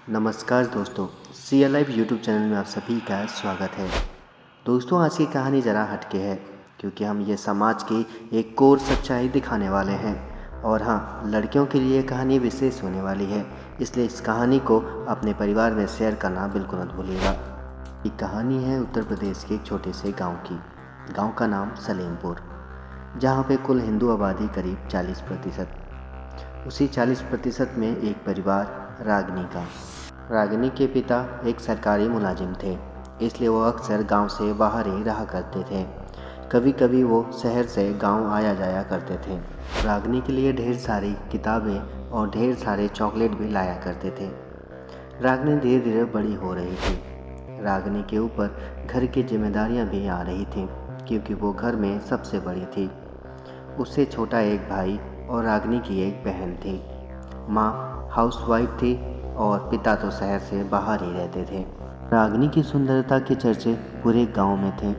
नमस्कार दोस्तों, C L live YouTube channel में आप सभी का स्वागत है। दोस्तों, आज की कहानी ज़रा हटके है क्योंकि हम ये समाज की एक कोर सच्चाई दिखाने वाले हैं। और हाँ, लड़कियों के लिए कहानी विशेष होने वाली है, इसलिए इस कहानी को अपने परिवार में शेयर करना बिल्कुल मत भूलिएगा। ये कहानी है उत्तर प्रदेश के एक छोटे से गाँव की। गाँव का नाम सलेमपुर, जहाँ पे कुल हिंदू आबादी करीब 40%। उसी 40% में एक परिवार रागनी का। रागिनी के पिता एक सरकारी मुलाजिम थे, इसलिए वो अक्सर गांव से बाहर ही रहा करते थे। कभी कभी वो शहर से गांव आया जाया करते थे। रागिनी के लिए ढेर सारी किताबें और ढेर सारे चॉकलेट भी लाया करते थे। रागिनी धीरे धीरे बड़ी हो रही थी। रागिनी के ऊपर घर की जिम्मेदारियां भी आ रही थीं, क्योंकि वो घर में सबसे बड़ी थी। उससे छोटा एक भाई और रागिनी की एक बहन थी। माँ हाउसवाइफ थी और पिता तो शहर से बाहर ही रहते थे। रागिनी की सुंदरता के चर्चे पूरे गांव में थे।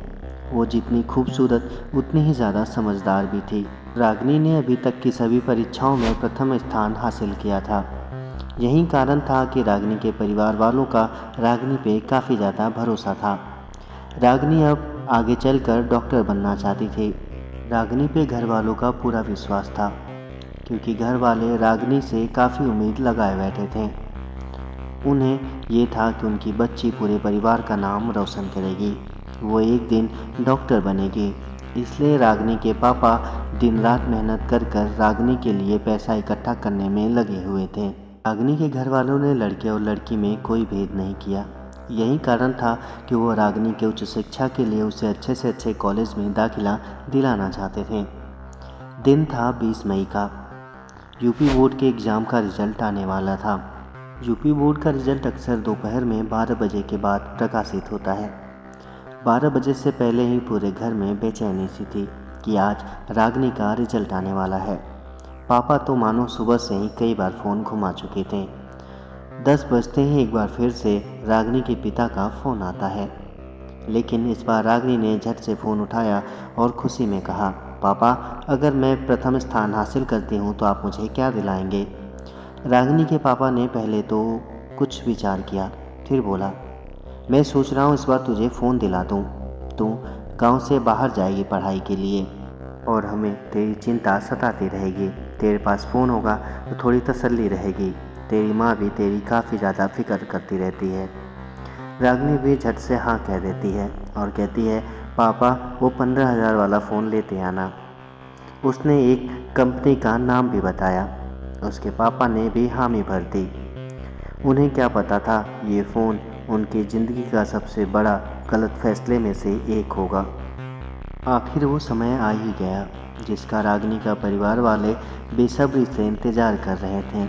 वो जितनी खूबसूरत उतनी ही ज़्यादा समझदार भी थी। रागिनी ने अभी तक की सभी परीक्षाओं में प्रथम स्थान हासिल किया था। यही कारण था कि रागिनी के परिवार वालों का रागिनी पे काफ़ी ज़्यादा भरोसा था। रागिनी अब आगे चलकर डॉक्टर बनना चाहती थी। रागिनी पे घर वालों का पूरा विश्वास था, क्योंकि घर वाले रागिनी से काफ़ी उम्मीद लगाए बैठे थे। उन्हें ये था कि उनकी बच्ची पूरे परिवार का नाम रोशन करेगी, वो एक दिन डॉक्टर बनेगी। इसलिए रागिनी के पापा दिन रात मेहनत कर कर रागिनी के लिए पैसा इकट्ठा करने में लगे हुए थे। रागिनी के घर वालों ने लड़के और लड़की में कोई भेद नहीं किया। यही कारण था कि वो रागिनी के उच्च शिक्षा के लिए उसे अच्छे से अच्छे कॉलेज में दाखिला दिलाना चाहते थे। दिन था 20 मई का। यूपी बोर्ड के एग्ज़ाम का रिजल्ट आने वाला था। यूपी बोर्ड का रिजल्ट अक्सर दोपहर में 12 बजे के बाद प्रकाशित होता है। 12 बजे से पहले ही पूरे घर में बेचैनी सी थी कि आज रागिनी का रिजल्ट आने वाला है। पापा तो मानो सुबह से ही कई बार फ़ोन घुमा चुके थे। 10 बजते ही एक बार फिर से रागिनी के पिता का फ़ोन आता है, लेकिन इस बार रागिनी ने झट से फ़ोन उठाया और खुशी में कहा, पापा, अगर मैं प्रथम स्थान हासिल करती हूँ तो आप मुझे क्या दिलाएंगे? रागिनी के पापा ने पहले तो कुछ विचार किया, फिर बोला, मैं सोच रहा हूँ इस बार तुझे फ़ोन दिला दूँ। तू गांव से बाहर जाएगी पढ़ाई के लिए और हमें तेरी चिंता सताती रहेगी। तेरे पास फ़ोन होगा तो थोड़ी तसल्ली रहेगी। तेरी माँ भी तेरी काफ़ी ज़्यादा फिक्र करती रहती है। रागिनी भी झट से हाँ कह देती है और कहती है, पापा, वो 15,000 वाला फ़ोन लेते आना। उसने एक कंपनी का नाम भी बताया। उसके पापा ने भी हामी भर दी। उन्हें क्या पता था ये फ़ोन उनकी ज़िंदगी का सबसे बड़ा गलत फैसले में से एक होगा। आखिर वो समय आ ही गया जिसका रागिनी का परिवार वाले बेसब्री से इंतज़ार कर रहे थे।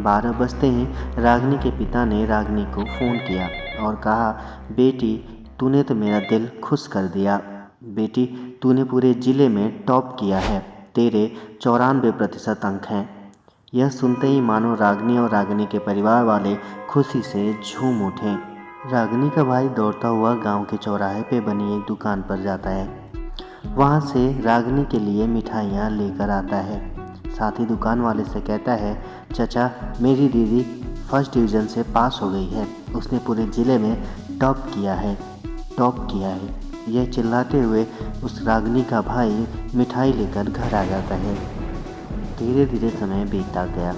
12 बजते ही रागिनी के पिता ने रागिनी को फ़ोन किया और कहा, बेटी, तूने तो मेरा दिल खुश कर दिया। बेटी, तूने पूरे ज़िले में टॉप किया है। तेरे 94% अंक हैं। यह सुनते ही मानो रागिनी और रागिनी के परिवार वाले खुशी से झूम उठे। रागिनी का भाई दौड़ता हुआ गांव के चौराहे पे बनी एक दुकान पर जाता है। वहां से रागिनी के लिए मिठाइयाँ लेकर आता है। साथ ही दुकान वाले से कहता है, चाचा, मेरी दीदी फर्स्ट डिवीज़न से पास हो गई है। उसने पूरे ज़िले में टॉप किया है, टॉप किया है। यह चिल्लाते हुए उस रागिनी का भाई मिठाई लेकर घर आ जाता है। धीरे धीरे समय बीतता गया।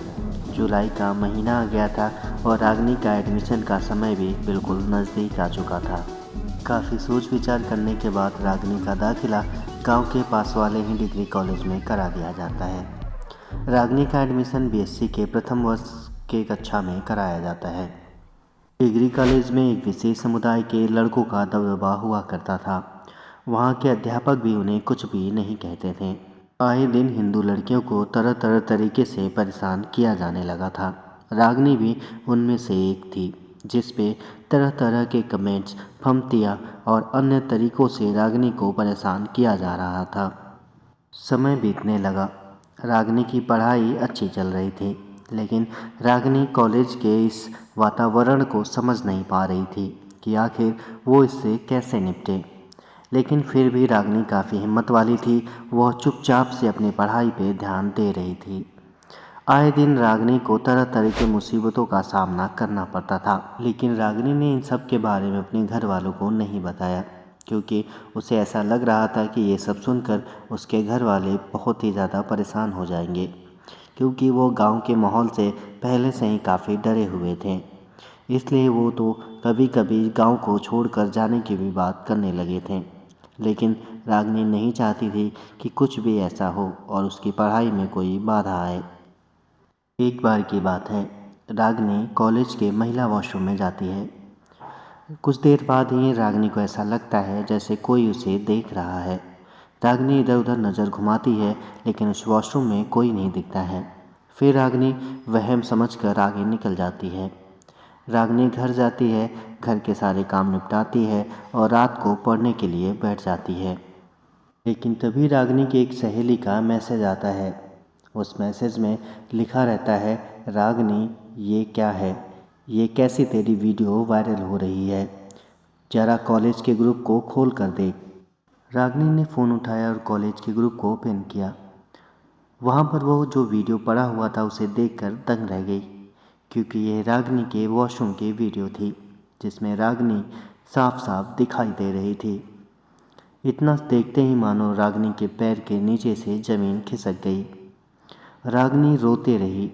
जुलाई का महीना आ गया था और रागिनी का एडमिशन का समय भी बिल्कुल नज़दीक आ चुका था। काफ़ी सोच विचार करने के बाद रागिनी का दाखिला गांव के पास वाले ही डिग्री कॉलेज में करा दिया जाता है। रागिनी का एडमिशन बीएससी के प्रथम वर्ष के कक्षा में कराया जाता है। डिग्री कॉलेज में एक विशेष समुदाय के लड़कों का दबदबा हुआ करता था। वहाँ के अध्यापक भी उन्हें कुछ भी नहीं कहते थे। आए दिन हिंदू लड़कियों को तरह तरह तरीके से परेशान किया जाने लगा था। रागिनी भी उनमें से एक थी, जिस पे तरह तरह के कमेंट्स, फम्तियाँ और अन्य तरीक़ों से रागिनी को परेशान किया जा रहा था। समय बीतने लगा। रागिनी की पढ़ाई अच्छी चल रही थी, लेकिन रागिनी कॉलेज के इस वातावरण को समझ नहीं पा रही थी कि आखिर वो इससे कैसे निपटे। लेकिन फिर भी रागिनी काफ़ी हिम्मत वाली थी। वह चुपचाप से अपनी पढ़ाई पे ध्यान दे रही थी। आए दिन रागिनी को तरह तरह की मुसीबतों का सामना करना पड़ता था, लेकिन रागिनी ने इन सब के बारे में अपने घर वालों को नहीं बताया, क्योंकि उसे ऐसा लग रहा था कि ये सब सुनकर उसके घर वाले बहुत ही ज़्यादा परेशान हो जाएंगे, क्योंकि वो गांव के माहौल से पहले से ही काफ़ी डरे हुए थे। इसलिए वो तो कभी कभी गांव को छोड़कर जाने की भी बात करने लगे थे। लेकिन रागिनी नहीं चाहती थी कि कुछ भी ऐसा हो और उसकी पढ़ाई में कोई बाधा आए। एक बार की बात है, रागिनी कॉलेज के महिला वॉशरूम में जाती है। कुछ देर बाद ही रागिनी को ऐसा लगता है जैसे कोई उसे देख रहा है। रागिनी इधर उधर नज़र घुमाती है, लेकिन उस वॉशरूम में कोई नहीं दिखता है। फिर रागिनी वहम समझकर आगे निकल जाती है। रागिनी घर जाती है, घर के सारे काम निपटाती है और रात को पढ़ने के लिए बैठ जाती है। लेकिन तभी रागिनी की एक सहेली का मैसेज आता है। उस मैसेज में लिखा रहता है, रागिनी ये क्या है, ये कैसी तेरी वीडियो वायरल हो रही है, जरा कॉलेज के ग्रुप को खोल कर देख। रागिनी ने फ़ोन उठाया और कॉलेज के ग्रुप को ओपन किया। वहाँ पर वो जो वीडियो पड़ा हुआ था उसे देखकर दंग रह गई, क्योंकि यह रागिनी के वॉशरूम की वीडियो थी, जिसमें रागिनी साफ साफ दिखाई दे रही थी। इतना देखते ही मानो रागिनी के पैर के नीचे से ज़मीन खिसक गई। रागिनी रोते रही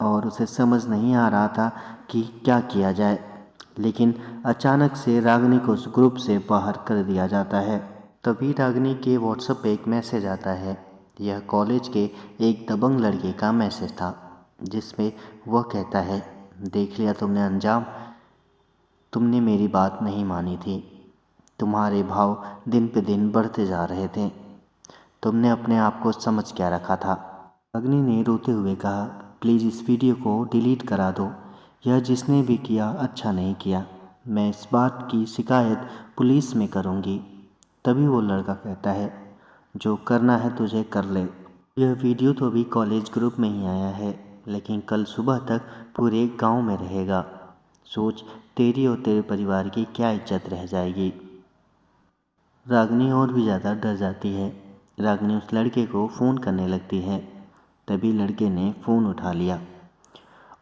और उसे समझ नहीं आ रहा था कि क्या किया जाए। लेकिन अचानक से रागिनी को उस ग्रुप से बाहर कर दिया जाता है। तभी रागिनी के व्हाट्सएप पे एक मैसेज आता है। यह कॉलेज के एक दबंग लड़के का मैसेज था, जिसमें वह कहता है, देख लिया तुमने अंजाम, तुमने मेरी बात नहीं मानी थी, तुम्हारे भाव दिन पे दिन बढ़ते जा रहे थे, तुमने अपने आप को समझ क्या रखा था। रागिनी ने रोते हुए कहा, प्लीज़ इस वीडियो को डिलीट करा दो, यह जिसने भी किया अच्छा नहीं किया, मैं इस बात की शिकायत पुलिस में करूँगी। तभी वो लड़का कहता है, जो करना है तुझे कर ले। यह वीडियो तो अभी कॉलेज ग्रुप में ही आया है, लेकिन कल सुबह तक पूरे गांव में रहेगा। सोच, तेरी और तेरे परिवार की क्या इज्जत रह जाएगी। रागिनी और भी ज़्यादा डर जाती है। रागिनी उस लड़के को फ़ोन करने लगती है। तभी लड़के ने फ़ोन उठा लिया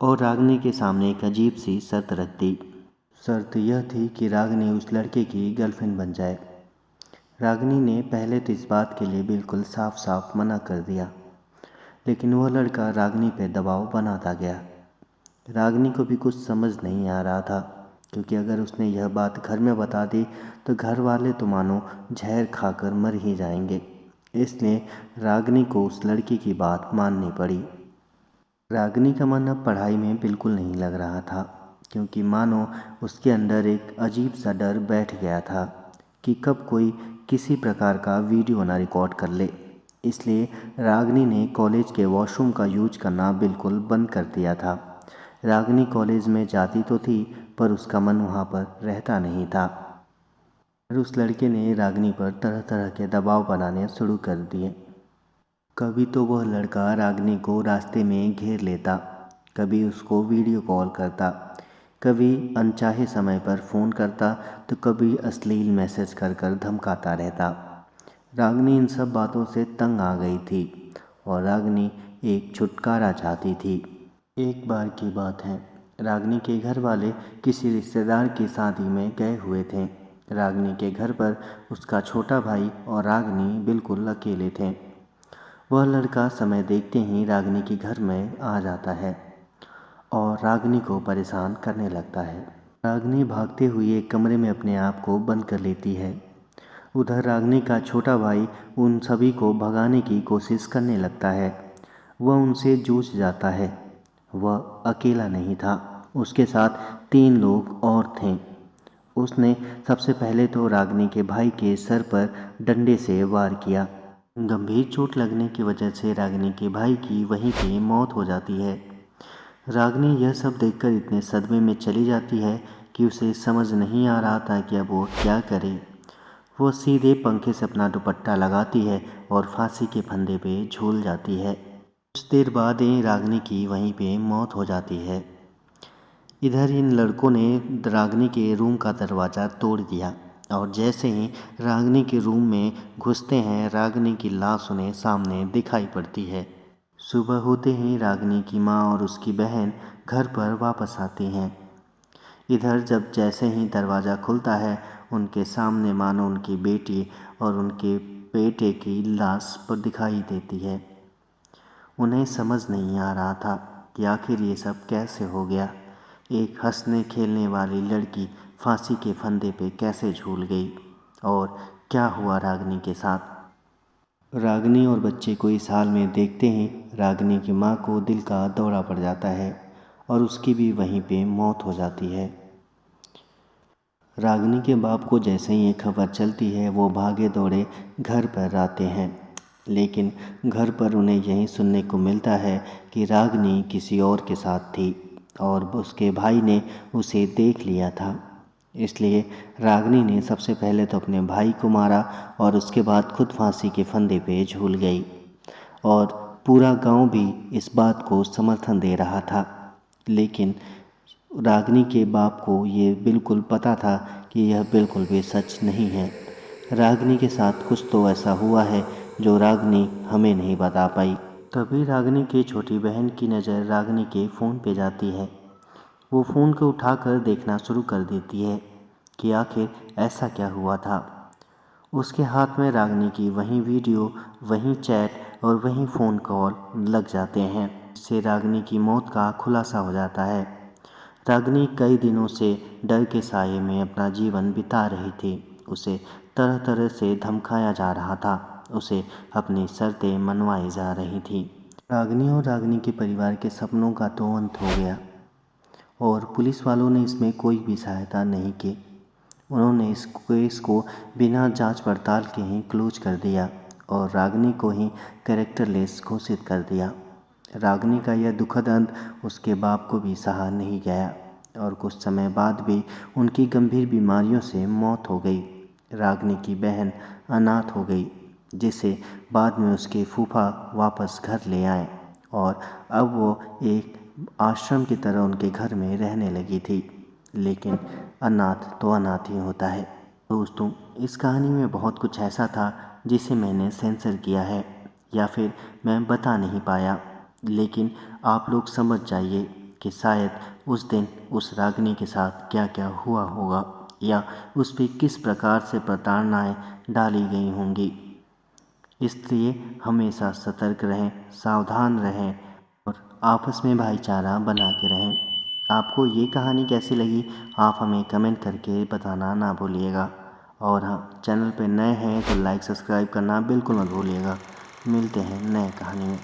और रागिनी के सामने एक अजीब सी शर्त रख दी। शर्त यह थी कि रागिनी उस लड़के की गर्लफ्रेंड बन जाए। रागिनी ने पहले तो इस बात के लिए बिल्कुल साफ साफ मना कर दिया, लेकिन वह लड़का रागिनी पर दबाव बनाता गया। रागिनी को भी कुछ समझ नहीं आ रहा था, क्योंकि अगर उसने यह बात घर में बता दी तो घर वाले तो मानो जहर खाकर मर ही जाएंगे। इसलिए रागिनी को उस लड़की की बात माननी पड़ी। रागिनी का मन अब पढ़ाई में बिल्कुल नहीं लग रहा था, क्योंकि मानो उसके अंदर एक अजीब सा डर बैठ गया था कि कब कोई किसी प्रकार का वीडियो ना रिकॉर्ड कर ले। इसलिए रागिनी ने कॉलेज के वॉशरूम का यूज करना बिल्कुल बंद कर दिया था। रागिनी कॉलेज में जाती तो थी, पर उसका मन वहाँ पर रहता नहीं था। फिर उस लड़के ने रागिनी पर तरह तरह के दबाव बनाने शुरू कर दिए। कभी तो वह लड़का रागिनी को रास्ते में घेर लेता, कभी उसको वीडियो कॉल करता, कभी अनचाहे समय पर फ़ोन करता, तो कभी अश्लील मैसेज कर कर धमकाता रहता। रागिनी इन सब बातों से तंग आ गई थी और रागिनी एक छुटकारा चाहती थी। एक बार की बात है, रागिनी के घर वाले किसी रिश्तेदार की शादी में गए हुए थे। रागिनी के घर पर उसका छोटा भाई और रागिनी बिल्कुल अकेले थे। वह लड़का समय देखते ही रागिनी के घर में आ जाता है और रागिनी को परेशान करने लगता है। रागिनी भागते हुए एक कमरे में अपने आप को बंद कर लेती है। उधर रागिनी का छोटा भाई उन सभी को भगाने की कोशिश करने लगता है। वह उनसे जूझ जाता है। वह अकेला नहीं था, उसके साथ 3 लोग और थे। उसने सबसे पहले तो रागिनी के भाई के सर पर डंडे से वार किया। गंभीर चोट लगने की वजह से रागिनी के भाई की वहीं पे मौत हो जाती है। रागिनी यह सब देखकर इतने सदमे में चली जाती है कि उसे समझ नहीं आ रहा था कि अब वो क्या करे। वो सीधे पंखे से अपना दुपट्टा लगाती है और फांसी के फंदे पे झूल जाती है। कुछ देर बाद ही रागिनी की वहीं पे मौत हो जाती है। इधर इन लड़कों ने रागिनी के रूम का दरवाज़ा तोड़ दिया और जैसे ही रागिनी के रूम में घुसते हैं, रागिनी की लाश उन्हें सामने दिखाई पड़ती है। सुबह होते ही रागिनी की माँ और उसकी बहन घर पर वापस आती हैं। इधर जब जैसे ही दरवाज़ा खुलता है, उनके सामने मानो उनकी बेटी और उनके बेटे की लाश पर दिखाई देती है। उन्हें समझ नहीं आ रहा था कि आखिर ये सब कैसे हो गया। एक हंसने खेलने वाली लड़की फांसी के फंदे पे कैसे झूल गई और क्या हुआ रागिनी के साथ। रागिनी और बच्चे को इस हाल में देखते ही रागिनी की माँ को दिल का दौरा पड़ जाता है और उसकी भी वहीं पे मौत हो जाती है। रागिनी के बाप को जैसे ही ये खबर चलती है, वो भागे दौड़े घर पर आते हैं, लेकिन घर पर उन्हें यही सुनने को मिलता है कि रागिनी किसी और के साथ थी और उसके भाई ने उसे देख लिया था। इसलिए रागिनी ने सबसे पहले तो अपने भाई को मारा और उसके बाद खुद फांसी के फंदे पे झूल गई और पूरा गांव भी इस बात को समर्थन दे रहा था। लेकिन रागिनी के बाप को ये बिल्कुल पता था कि यह बिल्कुल भी सच नहीं है। रागिनी के साथ कुछ तो ऐसा हुआ है जो रागिनी हमें नहीं बता पाई। तभी रागिनी की छोटी बहन की नज़र रागिनी के फ़ोन पे जाती है। वो फ़ोन को उठाकर देखना शुरू कर देती है कि आखिर ऐसा क्या हुआ था। उसके हाथ में रागिनी की वही वीडियो, वही चैट और वही फ़ोन कॉल लग जाते हैं। इससे रागिनी की मौत का खुलासा हो जाता है। रागिनी कई दिनों से डर के साये में अपना जीवन बिता रही थी। उसे तरह तरह से धमकाया जा रहा था, उसे अपनी शर्तें मनवाई जा रही थी। रागिनी और रागिनी के परिवार के सपनों का तो अंत हो गया और पुलिस वालों ने इसमें कोई भी सहायता नहीं की। उन्होंने इस केस को बिना जांच पड़ताल के ही क्लोज कर दिया और रागिनी को ही कैरेक्टरलेस घोषित कर दिया। रागिनी का यह दुखद अंत उसके बाप को भी सहा नहीं गया और कुछ समय बाद भी उनकी गंभीर बीमारियों से मौत हो गई। रागिनी की बहन अनाथ हो गई, जिसे बाद में उसके फूफा वापस घर ले आए और अब वो एक आश्रम की तरह उनके घर में रहने लगी थी। लेकिन अनाथ तो अनाथ ही होता है। दोस्तों, इस कहानी में बहुत कुछ ऐसा था जिसे मैंने सेंसर किया है या फिर मैं बता नहीं पाया, लेकिन आप लोग समझ जाइए कि शायद उस दिन उस रागिनी के साथ क्या क्या हुआ होगा या उस पर किस प्रकार से प्रताड़नाएँ डाली गई होंगी। इसलिए हमेशा सतर्क रहें, सावधान रहें और आपस में भाईचारा बना के रहें। आपको ये कहानी कैसी लगी, आप हमें कमेंट करके बताना ना भूलिएगा। और हाँ, चैनल पे नए हैं तो लाइक सब्सक्राइब करना बिल्कुल मत भूलिएगा। मिलते हैं नए कहानी में।